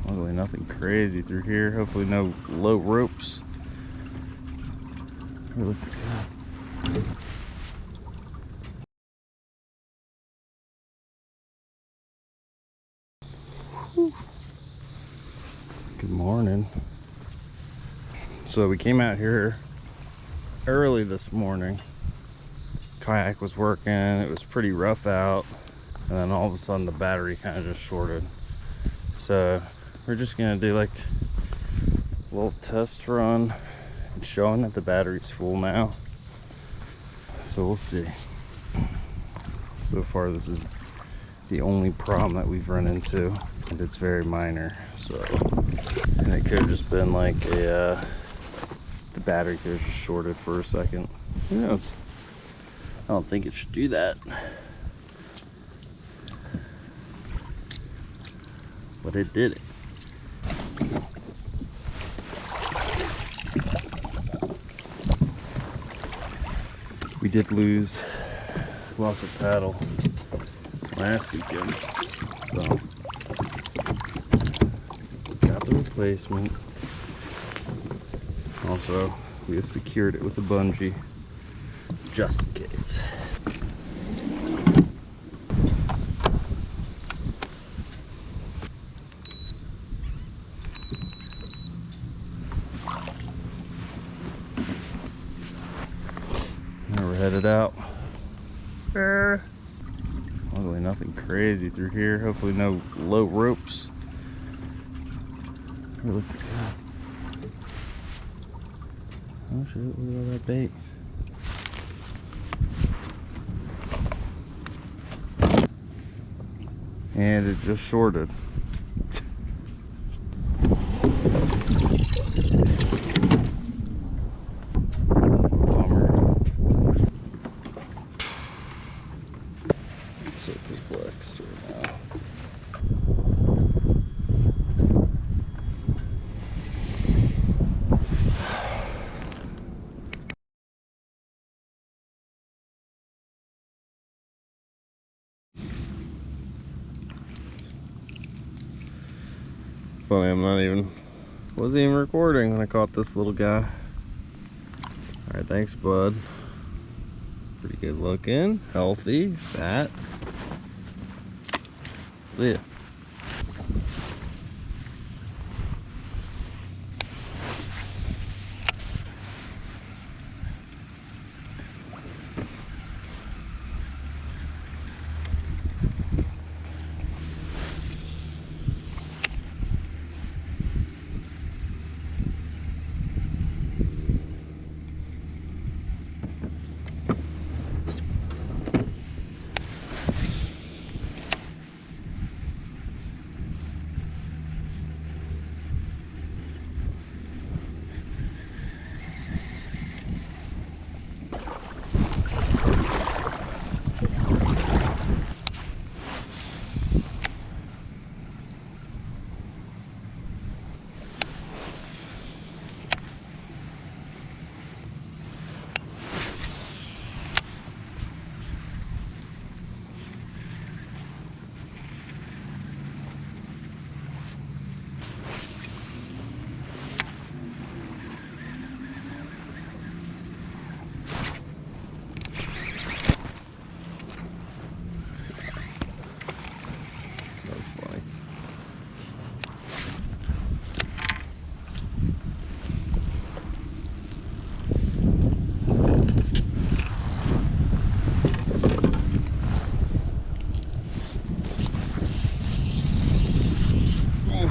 Luckily nothing crazy through here. Hopefully no low ropes. Look at that. Good morning. So we came out here early this morning. Kayak was working, it was pretty rough out, and then all of a sudden the battery kind of just shorted. So we're just gonna do like a little test run and showing that the battery's full now. So we'll see. So far this is the only problem that we've run into, and it's very minor. So, and it could have just been like a the battery could have just shorted for a second. Who knows? I don't think it should do that, but it did it. We did lost a paddle last weekend, so got the replacement. Also, we have secured it with a bungee just in case. Now we're headed out. Luckily nothing crazy through here. Hopefully no low ropes. Look at that. Oh shit, look at all that bait. And it just shorted. Bummer. So perplexed right now. Funny, wasn't even recording when I caught this little guy. Alright, thanks bud. Pretty good looking, healthy, fat. See ya.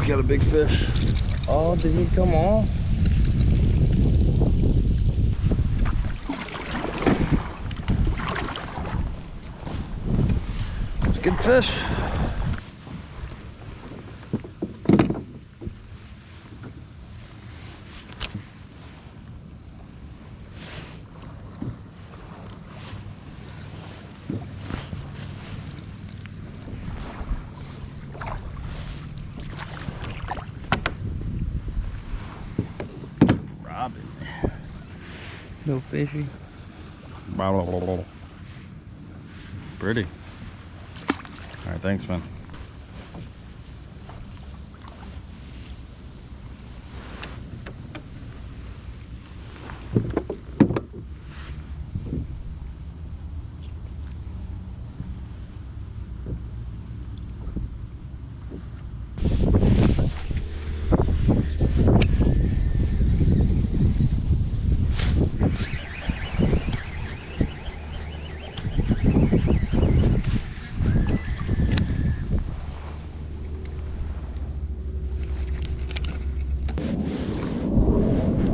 We got a big fish. Oh, did he come off? It's a good fish. No fishy. Pretty. Alright, thanks man.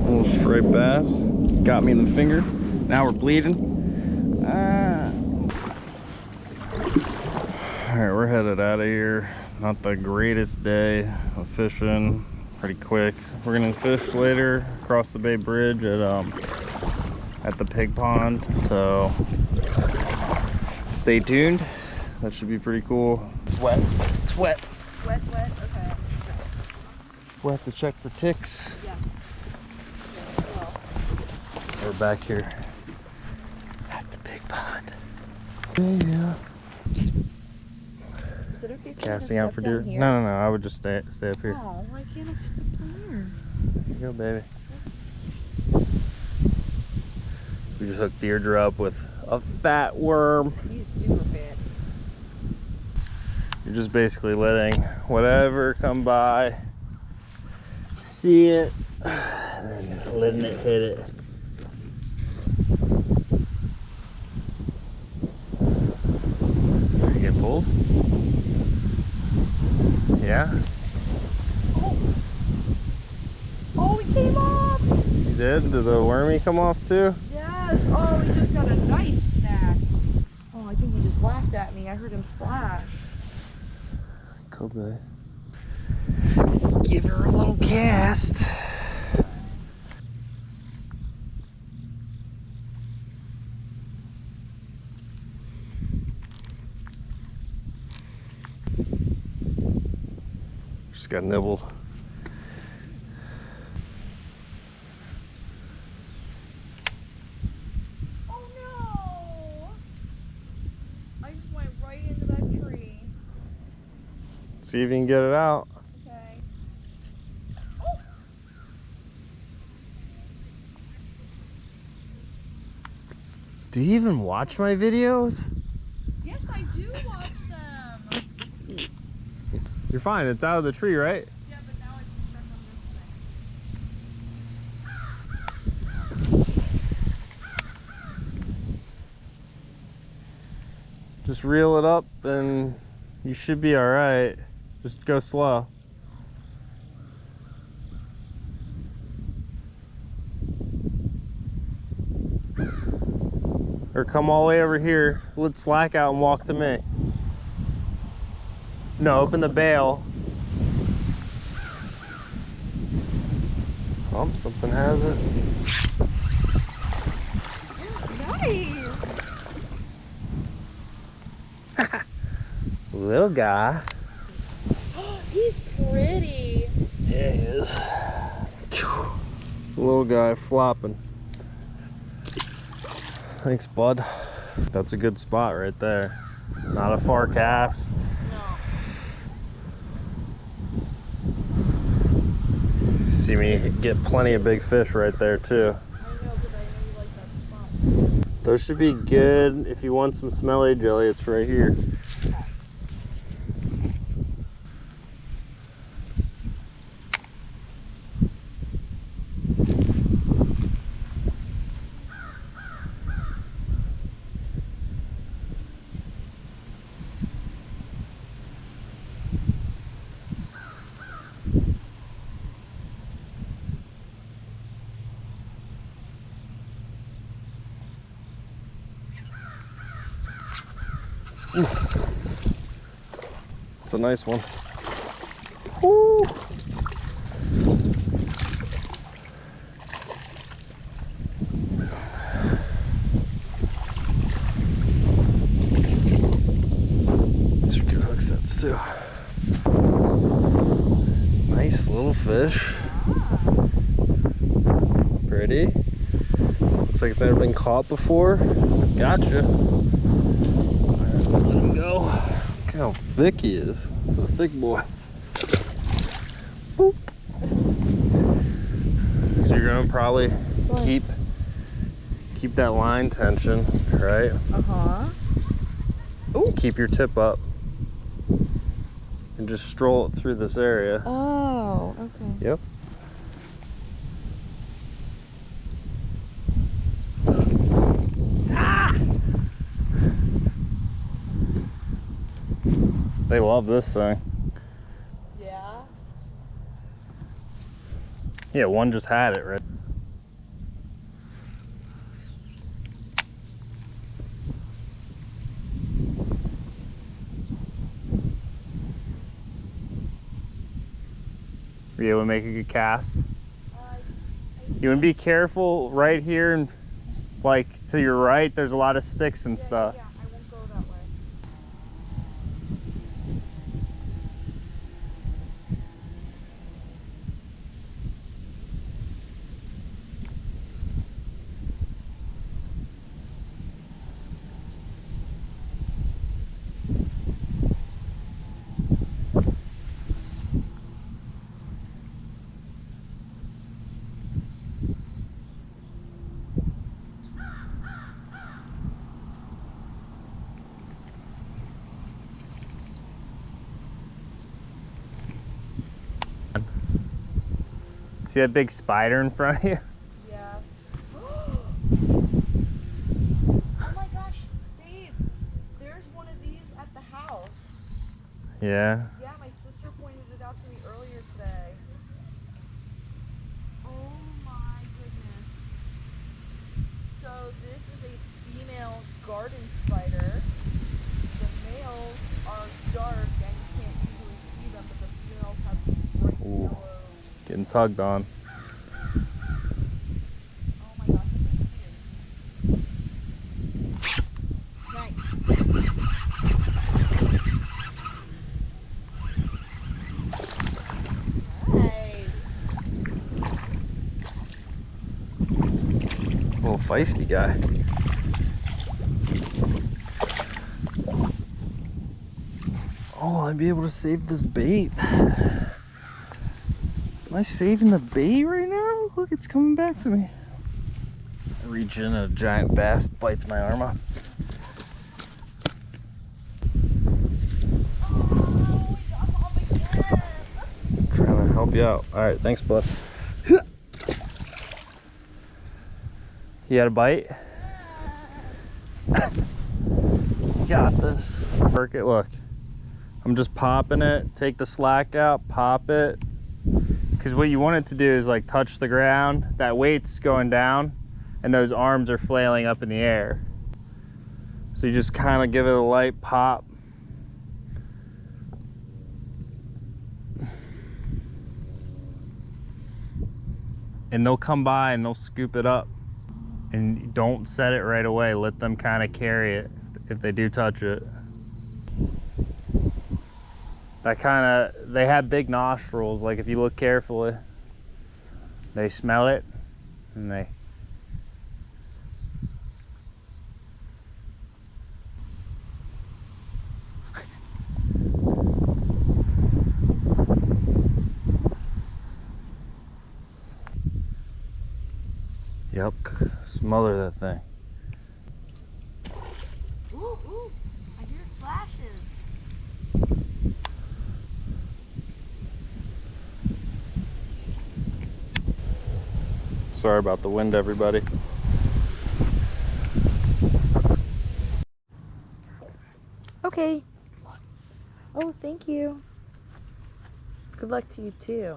Little striped bass. Got me in the finger. Now we're bleeding. Alright, we're headed out of here. Not the greatest day of fishing. Pretty quick. We're gonna fish later across the Bay Bridge at the pig pond. So stay tuned. That should be pretty cool. It's wet. It's wet. Wet, okay. We'll have to check for ticks. Yes. We're back here at the pig pond. Yeah. Is it okay for Casting out for deer? here? No. I would just stay up here. Oh, why can't I step down here? There you go, baby. We just hooked Deirdre up with a fat worm. He's super fat. You're just basically letting whatever come by, see it, and then letting it hit it. You get pulled? Yeah? Oh, he came off! You did? Did the wormy come off too? Yes! Oh, he just got a nice snack. Oh, I think he just laughed at me. I heard him splash. Cool, baby. Give her a little cast. Just got nibbled. Oh no! I just went right into that tree. See if you can get it out. Okay. Do you even watch my videos? Yes, I do watch them. You're fine, it's out of the tree, right? Yeah, but now I just stuck on this thing. Just reel it up and you should be all right. Just go slow. Or come all the way over here, let slack out and walk to me. No, open the bail. Oh, something has it. Nice! Little guy. He's pretty. Yeah, he is. Little guy flopping. Thanks, bud. That's a good spot right there. Not a far cast. No. See me get plenty of big fish right there too. I know, but I know you like that spot. Those should be good if you want some smelly jelly. It's right here. Ooh. It's a nice one. Woo. These are good hook sets too. Nice little fish. Pretty. Looks like it's never been caught before. Gotcha. Let him go. Look how thick he is. He's a thick boy. Boop. So you're gonna probably keep that line tension, right? Uh-huh. Keep your tip up. And just stroll it through this area. Oh, okay. Yep. They love this thing. Yeah. Yeah, one just had it, right? Were you able to make a good cast? You want to be careful right here, and like to your right, there's a lot of sticks and stuff. Yeah, I won't go that way. See that big spider in front of you? Yeah. Oh my gosh, babe, there's one of these at the house. Yeah. Yeah, my sister pointed it out to me earlier today. Oh my goodness. So this is a female garden spider. The males are dark and you can't usually see them, but the females have bright Ooh. yellow. Getting tugged on. Oh my gosh, nice. Nice. Little feisty guy. Oh, I'd be able to save this bait. Am I saving the bait right now? Look, it's coming back to me. I reach in, a giant bass bites my arm off. Oh, we got off again. Trying to help you out. All right, thanks, bud. You had a bite? Got this. Work it, look. I'm just popping it, take the slack out, pop it. Because what you want it to do is like touch the ground, that weight's going down, and those arms are flailing up in the air. So you just kind of give it a light pop. And they'll come by and they'll scoop it up. And don't set it right away, let them kind of carry it if they do touch it. That kind of, they have big nostrils, like if you look carefully, they smell it and they. Yep, smother that thing. Ooh, ooh, I hear splashes. Sorry about the wind, everybody. Okay. Oh, thank you. Good luck to you too.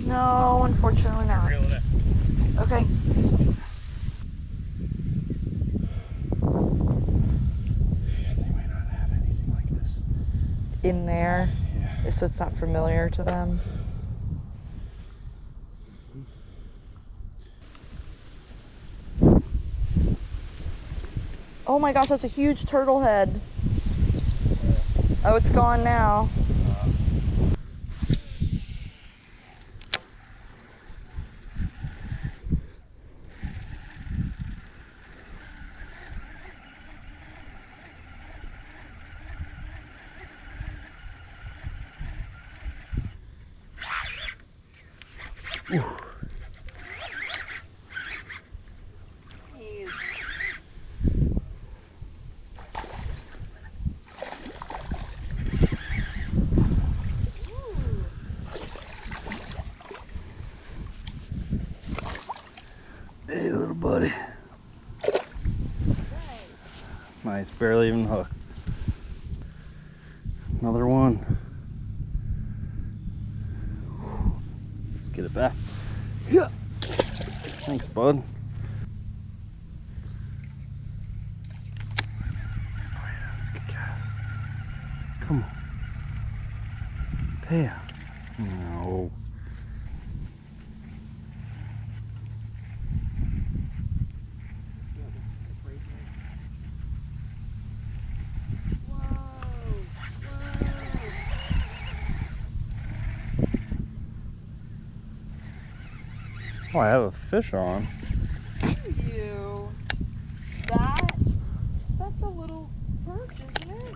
No, unfortunately not. Okay. They might not have anything like this In there, yeah. so it's not familiar to them. Oh my gosh, that's a huge turtle head. Oh, it's gone now. Hey, little buddy. Nice, barely even hooked. Another one. Let's get it back. Yeah. Thanks, bud. Oh yeah, that's a good cast. Come on. Bam. No. Oh, I have a fish on. You. That's a little perch, isn't it?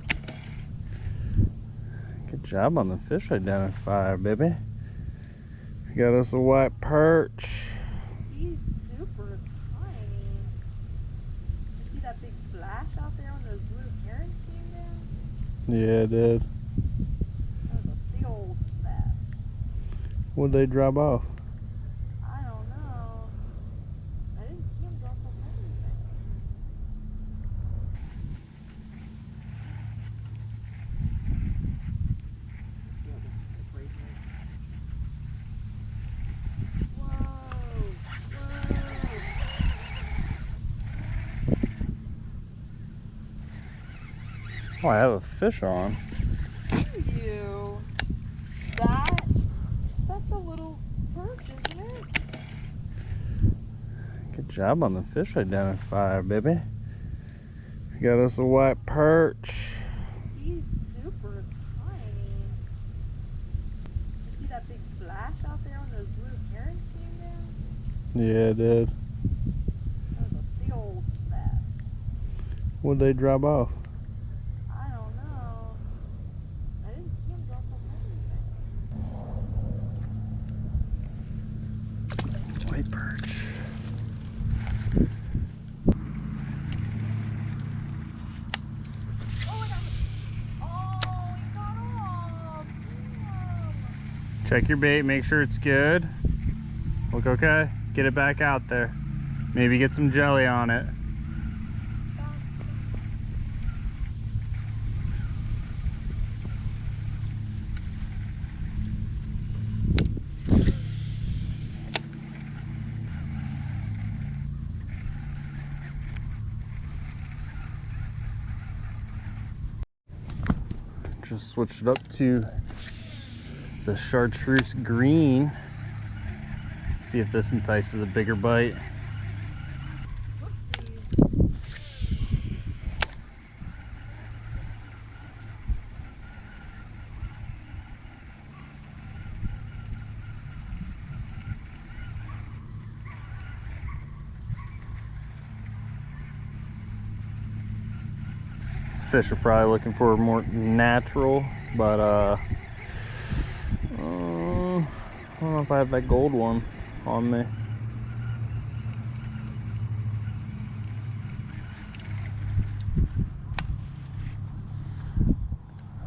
Good job on the fish identifier, baby. Got us a white perch. He's super tiny. You see that big splash out there when those blue herons came down? Yeah, it did. That was a big old splash. What'd they drop off? I don't know. I didn't see him drop off anything. Oh, I have a fish on. You. That's a little perch, isn't it? Good job on the fish identifier, baby. Got us a white perch. He's super tiny. You see that big splash out there when those blue herons came down? Yeah, it did. That was a big old splash. What'd they drop off? I don't know. I didn't see him drop off anything. White perch. Check your bait, make sure it's good. Look okay? Get it back out there. Maybe get some jelly on it. Just switched it up to the chartreuse green. See if this entices a bigger bite. These fish are probably looking for more natural, but I don't know if I have that gold one on me.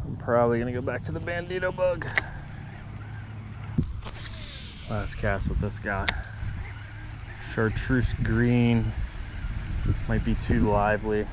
I'm probably gonna go back to the bandito bug. Last cast with this guy. Chartreuse green. Might be too lively.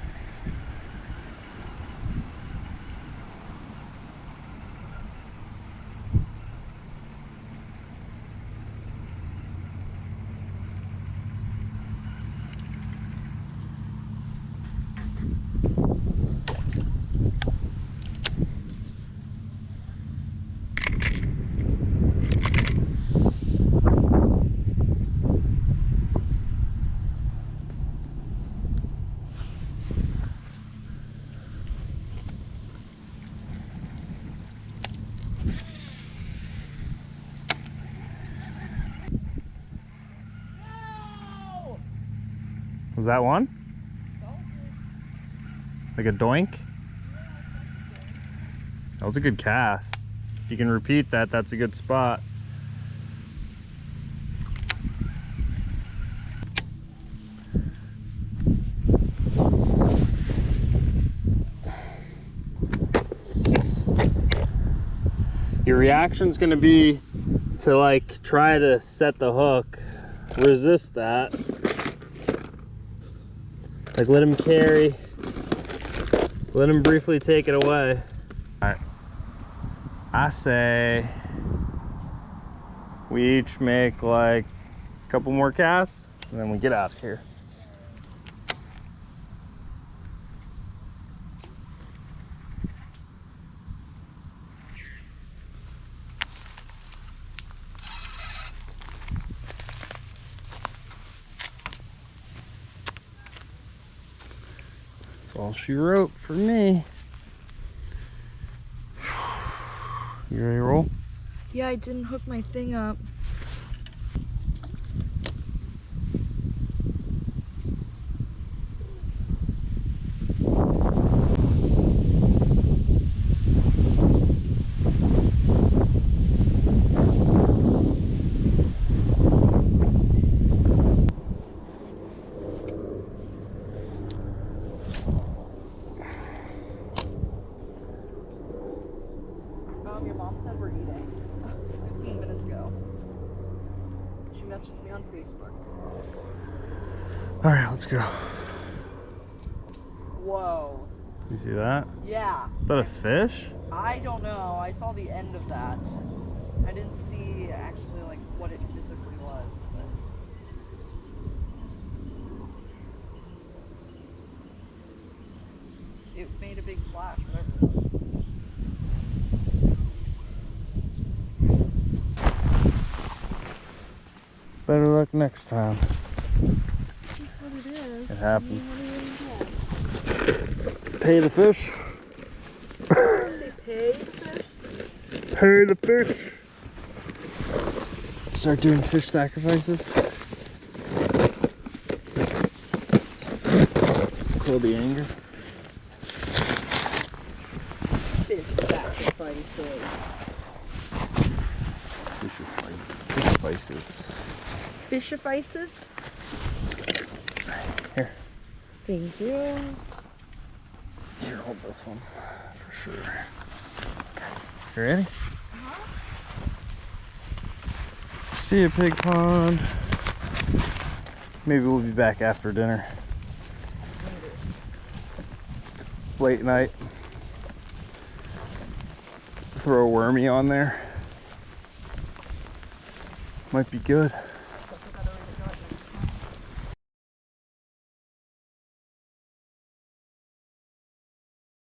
Was that one? Like a doink? That was a good cast. If you can repeat that, that's a good spot. Your reaction's gonna be to like try to set the hook, resist that. Like let him carry, let him briefly take it away. All right, I say we each make like a couple more casts and then we get out of here. That's all she wrote for me. You ready to roll? Yeah, I didn't hook my thing up. Your mom said we're eating 15 minutes ago. She messaged me on Facebook. All right, let's go. Whoa. You see that? Yeah. Is that a fish? I don't know. I saw the end of that. I didn't see actually like what it physically was. But it made a big splash, whatever it was. Better luck next time. That's what it is. It happens. What are you gonna do? Pay the fish. Say pay the fish? Pay the fish. Start doing fish sacrifices. It's called the anger. Fish sacrifices. Fish spices. Fishifices? Here. Thank you. Here, hold this one for sure. You ready? See you, pig pond. Maybe we'll be back after dinner. Late night. Throw a wormy on there. Might be good.